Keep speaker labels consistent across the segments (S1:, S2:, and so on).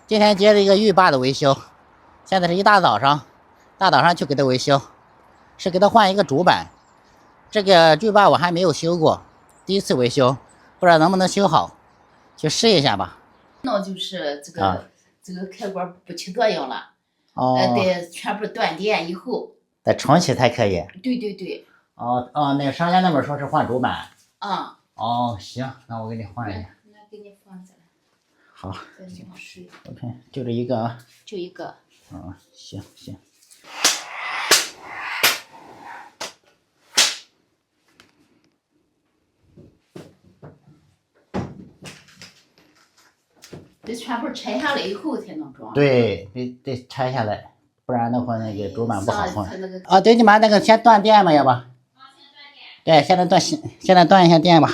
S1: 今天接了一个浴霸的维修，现在是一大早上去给他维修，是给他换一个主板。这个浴霸我还没有修过，第一次维修，不知道能不能修好，去试一下吧。
S2: 那就是这个开关不起作用了，
S1: 哦，
S2: 得全部断电以后，
S1: 得重启才可以。
S2: 对对对，
S1: 那个商家那边说是换主板。
S2: 啊，
S1: 哦，行，那我给你换一个。
S2: 那给你放这来，
S1: 好，
S2: 再用水，
S1: 我看就这一个啊。
S2: 就一个。
S1: 行。
S2: 得全部拆下来以后才能装。
S1: 对，得拆下来，不然的话那个主板不好换。
S2: 它那个
S1: 啊，对，你把那个先断电吧，要不？对，现在断一下电吧。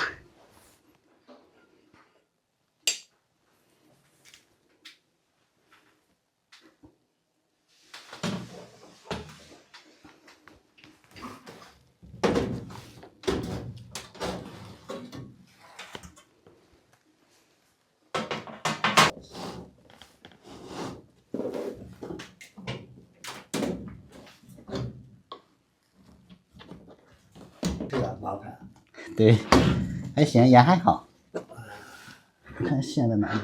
S3: 这个麻烦。
S1: 对，还行，也还好。看线在哪里？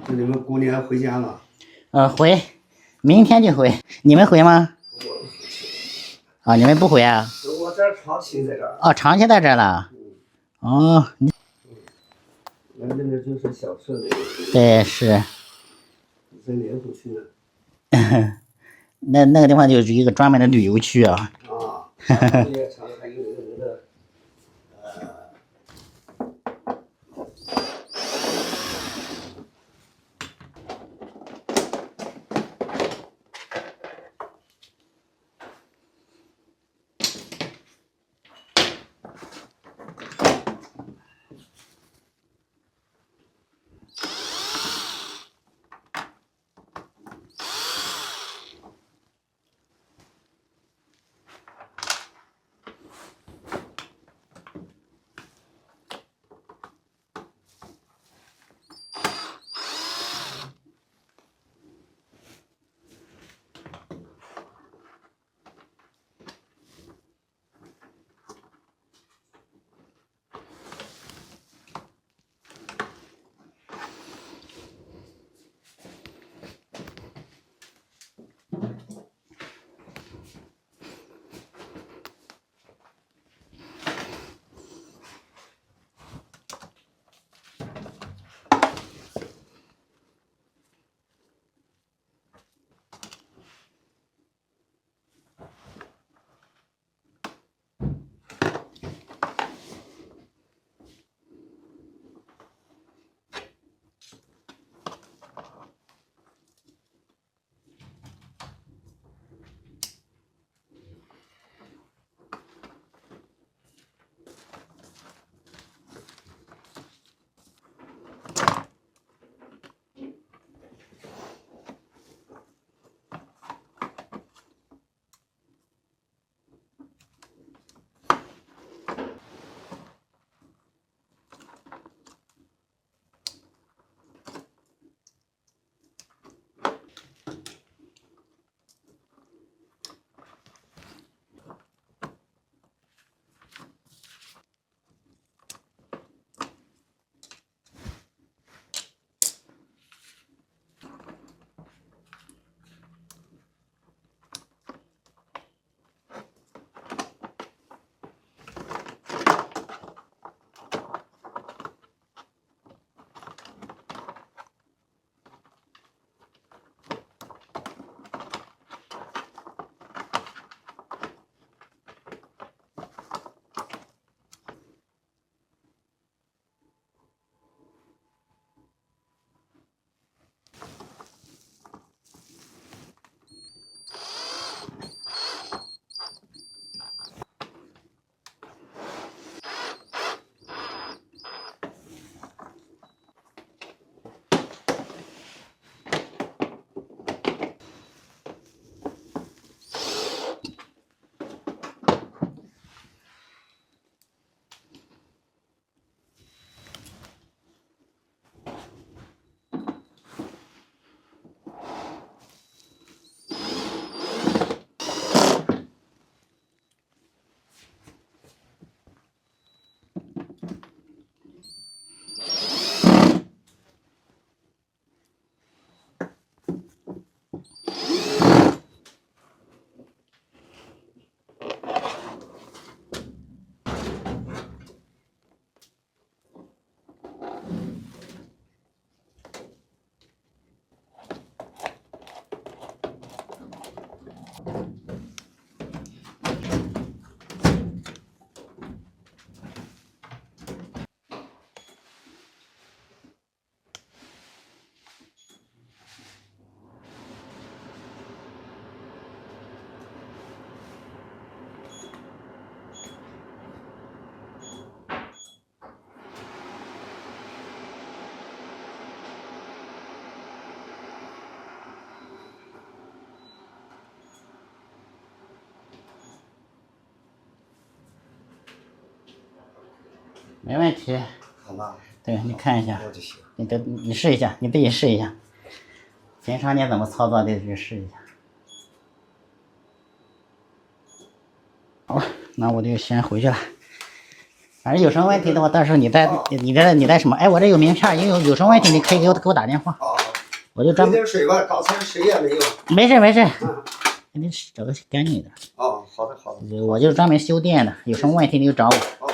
S3: 那你们过年回家了？
S1: 回，明天就回。你们回吗？啊，你们不回啊？
S3: 我这长期在这儿。
S1: 哦，长期在这儿了。哦，
S3: 那边就是小设备。
S1: 对，是。
S3: 再连出去呢。
S1: 那个地方就是一个专门的旅游区啊。
S3: 啊。也长还有那个
S1: 没问题。
S3: 好吧？
S1: 对，你看一下，
S3: 那就行。
S1: 你试一下，你自己试一下。平常你怎么操作得去试一下。好了，那我就先回去了。反正有什么问题的话，到时候你在什么？哎，我这有名片，有什么问题你可以给我打电话。我就专门。
S3: 喝点水吧，刚才水也没有。
S1: 没事没事，你找个干净一点。
S3: 哦，好的好的。
S1: 我就是专门修电的，有什么问题你就找我。
S3: 好。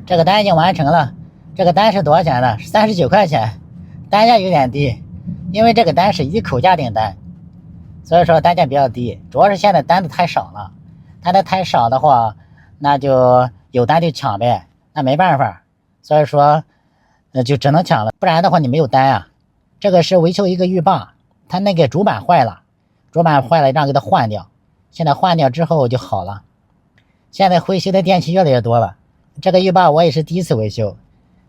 S1: 这个单已经完成了，这个单是多少钱呢？39块钱，单价有点低，因为这个单是一口价订单，所以说单价比较低。主要是现在单子太少了，单子太少的话，那就有单就抢呗，那没办法，所以说就只能抢了，不然的话你没有单啊。这个是维修一个浴霸，它那个主板坏了，让给它换掉，现在换掉之后就好了。现在会修的电器越来越多了，这个浴霸我也是第一次维修，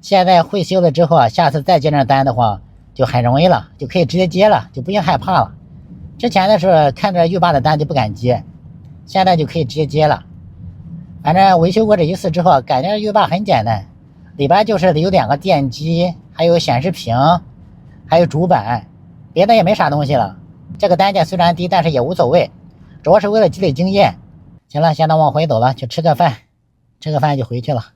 S1: 现在会修了之后啊，下次再接上单的话就很容易了，就可以直接接了，就不用害怕了。之前的时候看着浴霸的单就不敢接，现在就可以直接接了。反正维修过这一次之后，感觉浴霸很简单，里边就是有2个电机，还有显示屏，还有主板，别的也没啥东西了。这个单价虽然低，但是也无所谓，主要是为了积累经验。行了，现在往回走了，去吃个饭，吃个饭就回去了。